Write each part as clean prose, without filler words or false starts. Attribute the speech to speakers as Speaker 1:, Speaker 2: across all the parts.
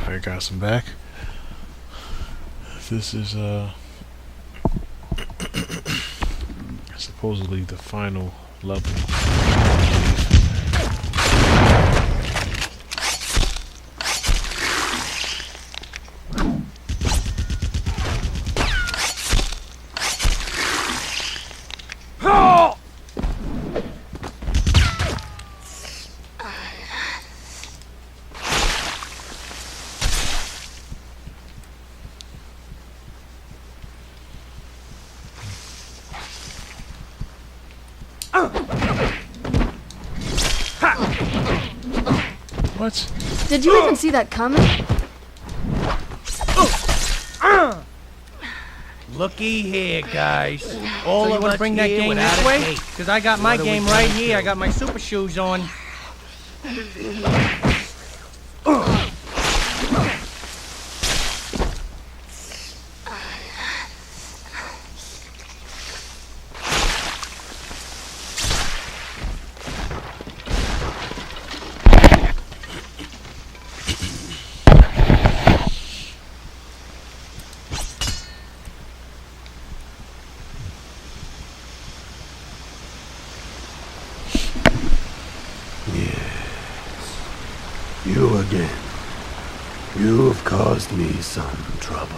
Speaker 1: vampire got him back. This is supposedly the final level. What?
Speaker 2: Did you even see that coming?
Speaker 3: Looky here, guys. All
Speaker 4: So you
Speaker 3: of
Speaker 4: want
Speaker 3: us
Speaker 4: to bring that
Speaker 3: here
Speaker 4: game
Speaker 3: without
Speaker 4: this
Speaker 3: a
Speaker 4: way?
Speaker 3: gate.
Speaker 4: Because I got my
Speaker 3: What are we
Speaker 4: game right
Speaker 3: gonna
Speaker 4: here. I
Speaker 3: do?
Speaker 4: got my super shoes on.
Speaker 5: You again. You've caused me some trouble.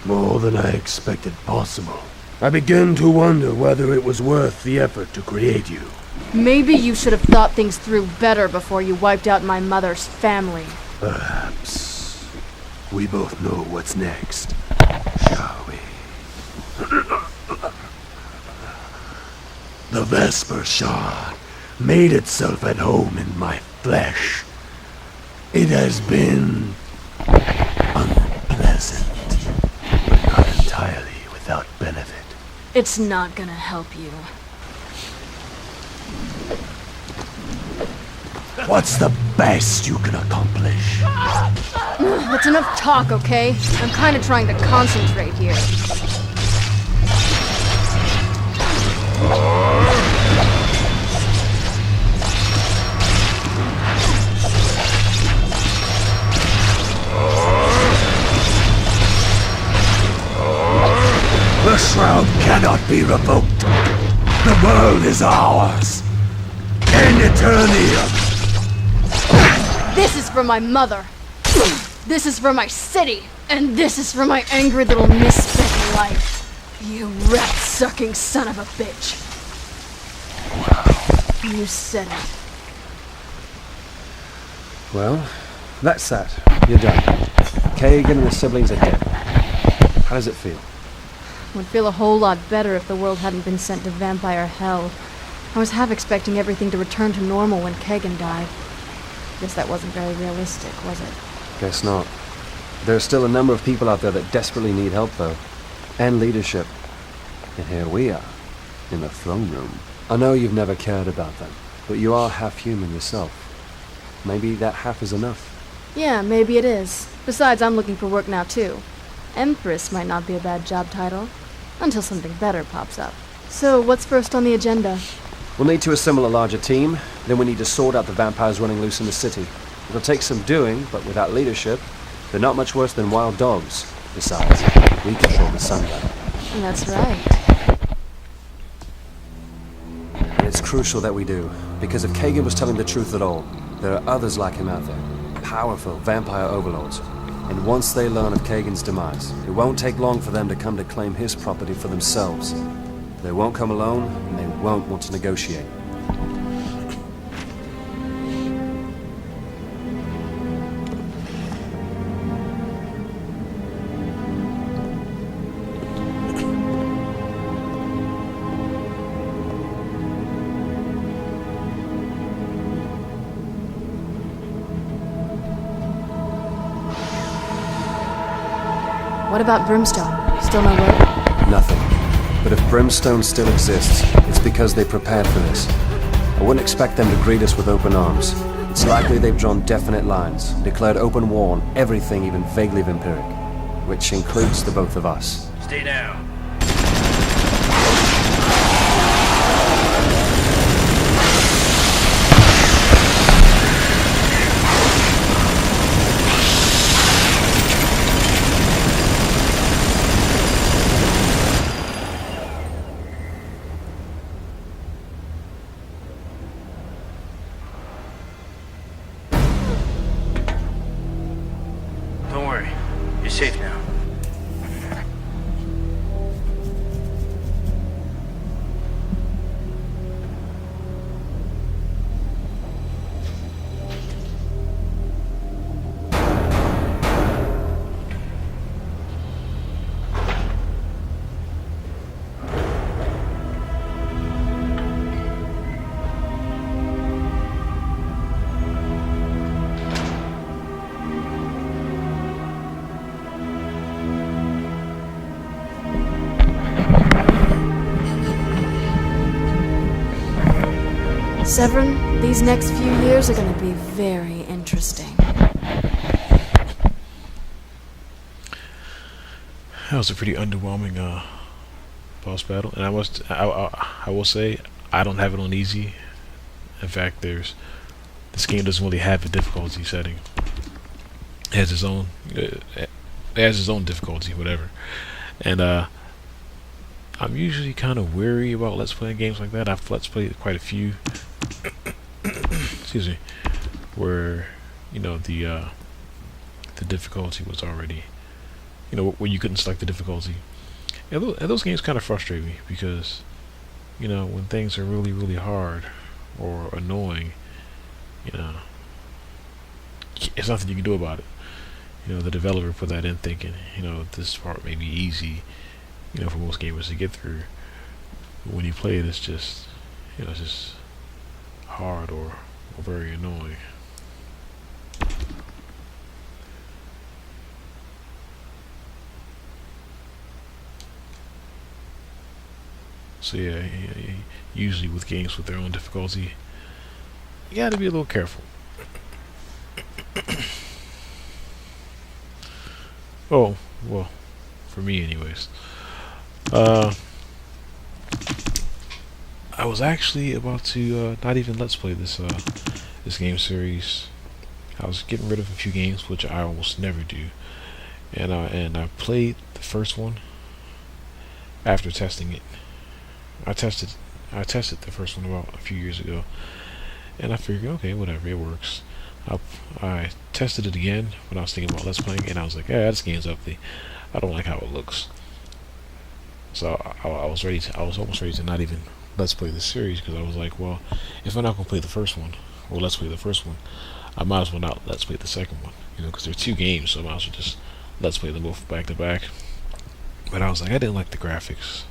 Speaker 5: More than I expected possible. I begin to wonder whether it was worth the effort to create you.
Speaker 2: Maybe you should have thought things through better before you wiped out my mother's family.
Speaker 5: Perhaps. We both know what's next, shall we? The Vesper Shard made itself at home in my flesh. It has been unpleasant, but not entirely without benefit.
Speaker 2: It's not gonna help you.
Speaker 5: What's the best you can accomplish?
Speaker 2: That's enough talk, okay? I'm kinda trying to concentrate here.
Speaker 5: The shroud cannot be revoked. The world is ours. In eternium.
Speaker 2: This is for my mother. This is for my city. And this is for my angry little misspent life. You rat-sucking son of a bitch. You said it.
Speaker 6: Well, that's that. You're done. Kagan and the siblings are dead. How does it feel?
Speaker 2: Would feel a whole lot better if the world hadn't been sent to vampire hell. I was half expecting everything to return to normal when Kagan died. Guess that wasn't very realistic, was it?
Speaker 6: Guess not. There are still a number of people out there that desperately need help, though. And leadership. And here we are, in the throne room. I know you've never cared about them, but you are half human yourself. Maybe that half is enough.
Speaker 2: Yeah, maybe it is. Besides, I'm looking for work now, too. Empress might not be a bad job title, until something better pops up. So, what's first on the agenda?
Speaker 6: We'll need to assemble a larger team, then we need to sort out the vampires running loose in the city. It'll take some doing, but without leadership, they're not much worse than wild dogs. Besides, we control the sunlight.
Speaker 2: That's right.
Speaker 6: And it's crucial that we do, because if Kagan was telling the truth at all, there are others like him out there. Powerful vampire overlords. And once they learn of Kagan's demise, it won't take long for them to come to claim his property for themselves. They won't come alone, and they won't want to negotiate.
Speaker 2: What about Brimstone? Still no word?
Speaker 6: Nothing. But if Brimstone still exists, it's because they prepared for this. I wouldn't expect them to greet us with open arms. It's likely they've drawn definite lines, declared open war on everything even vaguely vampiric, which includes the both of us.
Speaker 3: Stay down.
Speaker 4: safe now.
Speaker 2: Severin, these next few years are going to be very interesting.
Speaker 1: That was a pretty underwhelming boss battle, and I will say I don't have it on easy. In fact, this game doesn't really have a difficulty setting. It has its own difficulty, whatever. And I'm usually kind of weary about let's play games like that. I've let's played quite a few. Excuse me, where the difficulty was already, where you couldn't select the difficulty, and those games kind of frustrate me because, when things are really really hard or annoying, it's nothing you can do about it. The developer put that in thinking, this part may be easy, for most gamers to get through. But when you play it, it's just, it's just hard or very annoying. So yeah, usually with games with their own difficulty, you gotta be a little careful. Oh, well, for me anyways. I was actually about to not even let's play this game series. I was getting rid of a few games, which I almost never do, and I played the first one after testing it. I tested the first one about a few years ago, and I figured, okay, whatever, it works. I tested it again when I was thinking about let's playing, and I was like, yeah, this game's ugly. I don't like how it looks. So I was almost ready to not even let's play this series, because I was like, well, if I'm not gonna play the first one, or let's play the first one, I might as well not let's play the second one, because they're two games, so I might as well just let's play them both back to back. But I was like, I didn't like the graphics,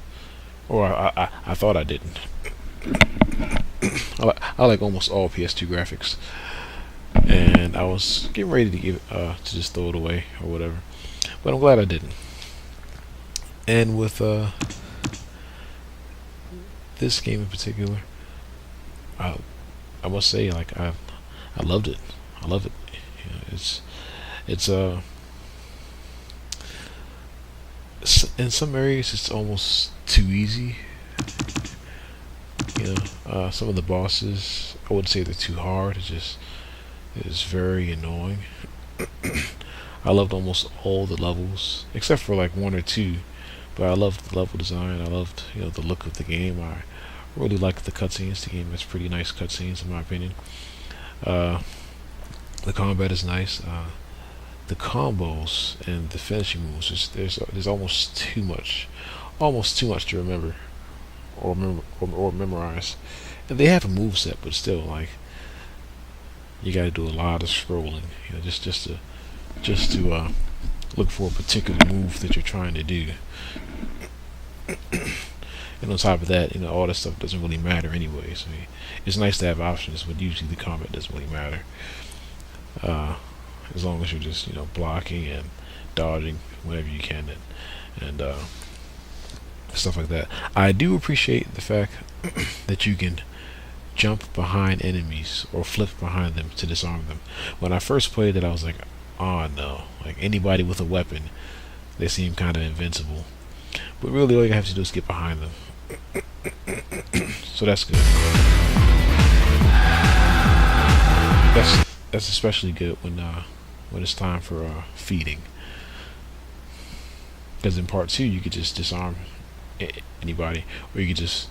Speaker 1: or I thought I didn't. I like almost all PS2 graphics, and I was getting ready to give to just throw it away or whatever, but I'm glad I didn't. And with this game in particular, I must say, like, I loved it. I love it. It's in some areas it's almost too easy. Some of the bosses, I wouldn't say they're too hard. It's very annoying. I loved almost all the levels except for like one or two. But I loved the level design. I loved, the look of the game. I really liked the cutscenes. The game has pretty nice cutscenes, in my opinion. The combat is nice. The combos and the finishing moves, there's almost too much to remember or memorize. And they have a move set, but still, like, you got to do a lot of scrolling, just to look for a particular move that you're trying to do. And on top of that, all that stuff doesn't really matter anyways. I mean, it's nice to have options, but usually the combat doesn't really matter. As long as you're just, blocking and dodging whenever you can, and stuff like that. I do appreciate the fact that you can jump behind enemies or flip behind them to disarm them. When I first played it, I was like, oh no, like anybody with a weapon, they seem kind of invincible. But really, all you have to do is get behind them. So that's good. That's especially good when it's time for feeding. Because in part 2, you could just disarm anybody, or you could just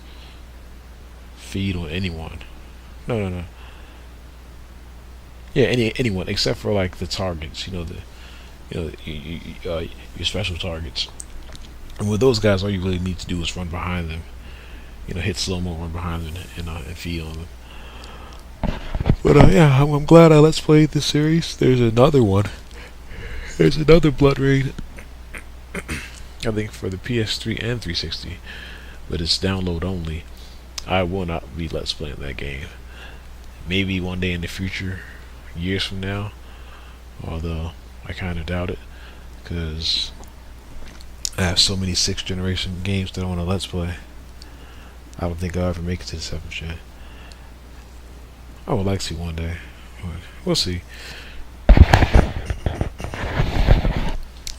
Speaker 1: feed on anyone. No. Yeah, anyone except for like the targets. you know, your special targets. And with those guys, all you really need to do is run behind them. You know, hit slow mo, run behind them, and feed on them. But yeah, I'm glad I let's play this series. There's another one. There's another bloodrayne. I think for the PS3 and 360, but it's download only. I will not be let's playing that game. Maybe one day in the future, years from now, although I kind of doubt it, because I have so many 6th generation games that I want to let's play. I don't think I'll ever make it to the 7th gen. I would like to one day, but we'll see.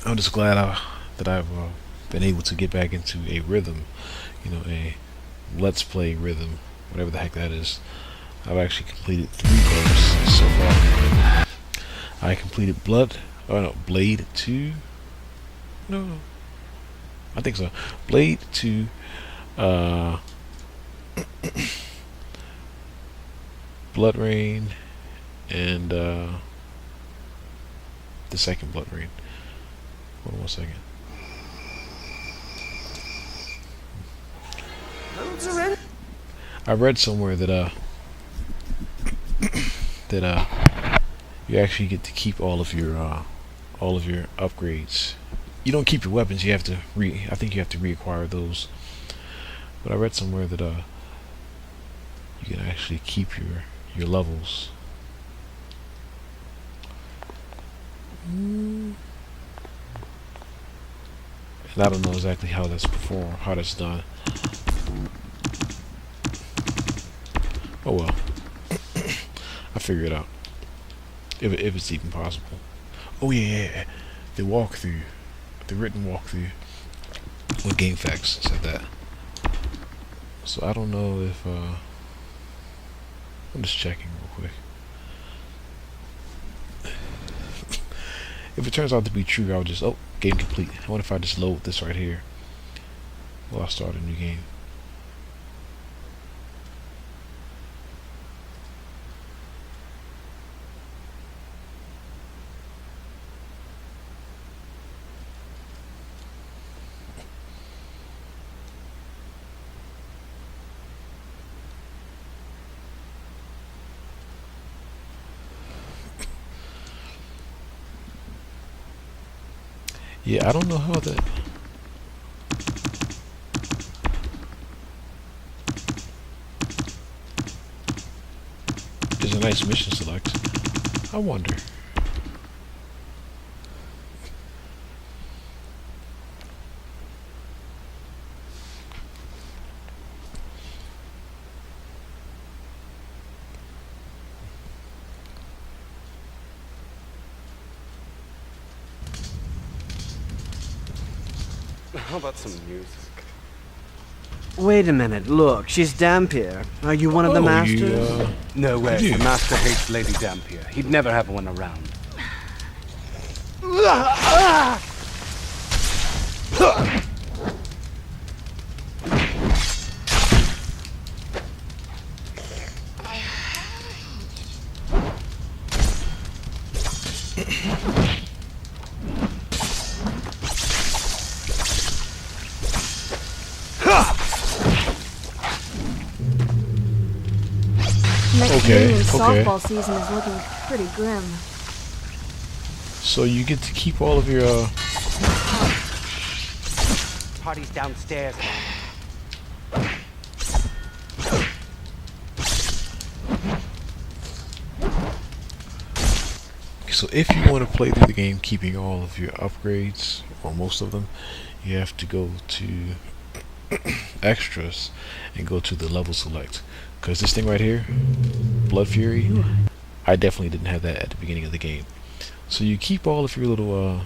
Speaker 1: I'm just glad that I've been able to get back into a rhythm, you know, a let's play rhythm, whatever the heck that is. I've actually completed 3 games so far. I completed Blade 2. No, I think so. Blade 2, bloodrayne, and the second bloodrayne. Hold on one second. I read somewhere that you actually get to keep all of your upgrades. You don't keep your weapons. You have to I think you have to reacquire those. But I read somewhere that you can actually keep your levels. And I don't know exactly how that's performed, how that's done. Oh well. I figure it out. If it's even possible. Oh yeah. The walkthrough. The written walkthrough. Well, GameFAQs said that. So I don't know if I'm just checking real quick. If it turns out to be true, I'll just game complete. I wonder if I just load this right here while I start a new game. Yeah, I don't know how that. There's a nice mission select. I wonder.
Speaker 4: How about some music?
Speaker 7: Wait a minute, look, she's Dampier. Are you one of the masters?
Speaker 4: No way.
Speaker 1: Yeah.
Speaker 4: The master hates Lady Dampier. He'd never have one around.
Speaker 2: Next
Speaker 1: Okay,
Speaker 2: Union
Speaker 1: okay.
Speaker 2: softball season is looking pretty grim.
Speaker 1: So you get to keep all of your
Speaker 4: Party's downstairs.
Speaker 1: So if you want to play through the game keeping all of your upgrades, or most of them, you have to go to extras and go to the level select. Because this thing right here, Blood Fury, I definitely didn't have that at the beginning of the game. So you keep all of your little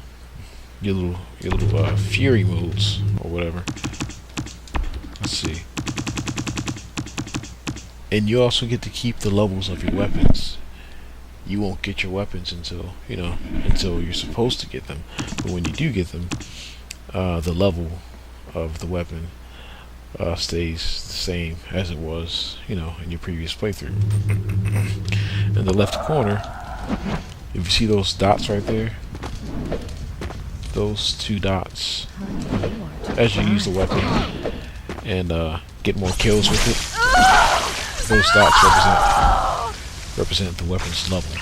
Speaker 1: Fury modes or whatever. Let's see. And you also get to keep the levels of your weapons. You won't get your weapons until you're supposed to get them. But when you do get them, the level of the weapon stays the same as it was, in your previous playthrough. In the left corner, if you see those dots right there, those two dots as you use the weapon and get more kills with it. Those dots represent the weapon's level.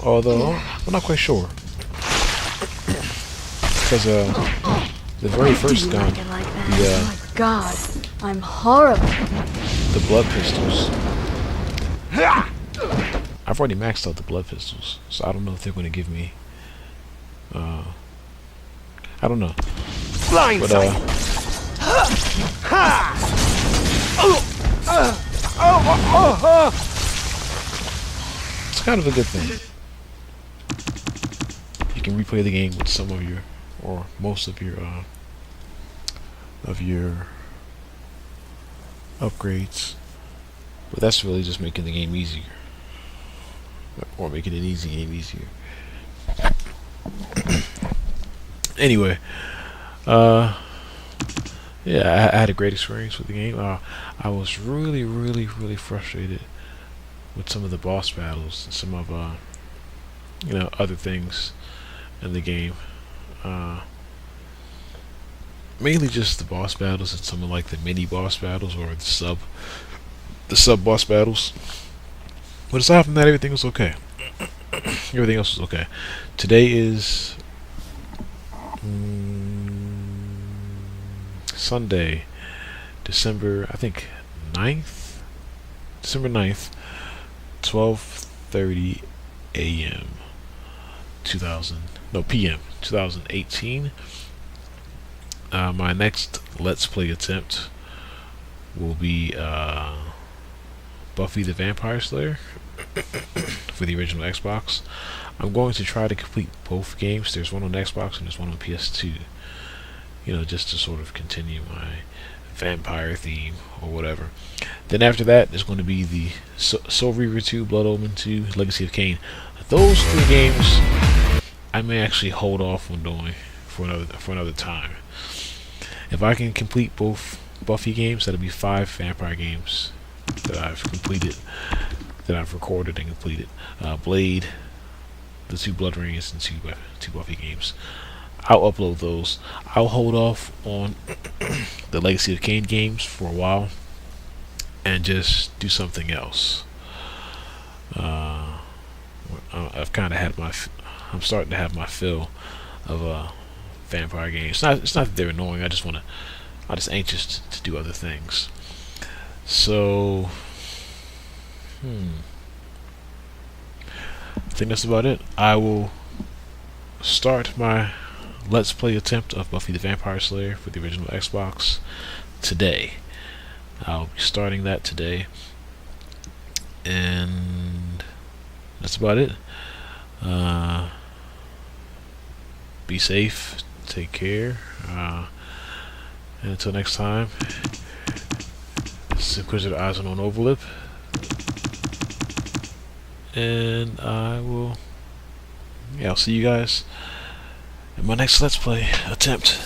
Speaker 1: Although I'm not quite sure, because the very first gun,
Speaker 2: Oh my god, I'm horrible.
Speaker 1: the blood pistols. I've already maxed out the blood pistols, so I don't know if they're going to give me. I don't know. But it's kind of a good thing. You can replay the game with some of your, or most of your upgrades. But that's really just making the game easier, or making an easy game easier. Anyway, yeah, I had a great experience with the game. I was really frustrated with some of the boss battles and some of other things in the game. Mainly just the boss battles and some of like the mini boss battles or the sub boss battles. But aside from that, everything was okay. Everything else was okay. Today is Sunday, December 9th, 12:30 a.m. PM 2018. My next Let's Play attempt will be Buffy the Vampire Slayer for the original Xbox. I'm going to try to complete both games. There's one on Xbox and there's one on PS2. Just to sort of continue my vampire theme or whatever. Then after that, there's going to be the Soul Reaver 2, Blood Omen 2, Legacy of Kain. Those three games I may actually hold off on doing for another time. If I can complete both Buffy games, that'll be 5 vampire games that I've completed, that I've recorded and completed. Blade, the 2 bloodraynes, and 2 Buffy games. I'll upload those. I'll hold off on the Legacy of Kain games for a while and just do something else. I've kind of had I'm starting to have my fill of vampire games. It's not that they're annoying. I'm just anxious to do other things. So, I think that's about it. I will start my Let's Play attempt of Buffy the Vampire Slayer for the original Xbox today. I'll be starting that today, and that's about it. Be safe, take care, and until next time, this is Inquisitor Eyes on Overlip, and I'll see you guys in my next Let's Play attempt.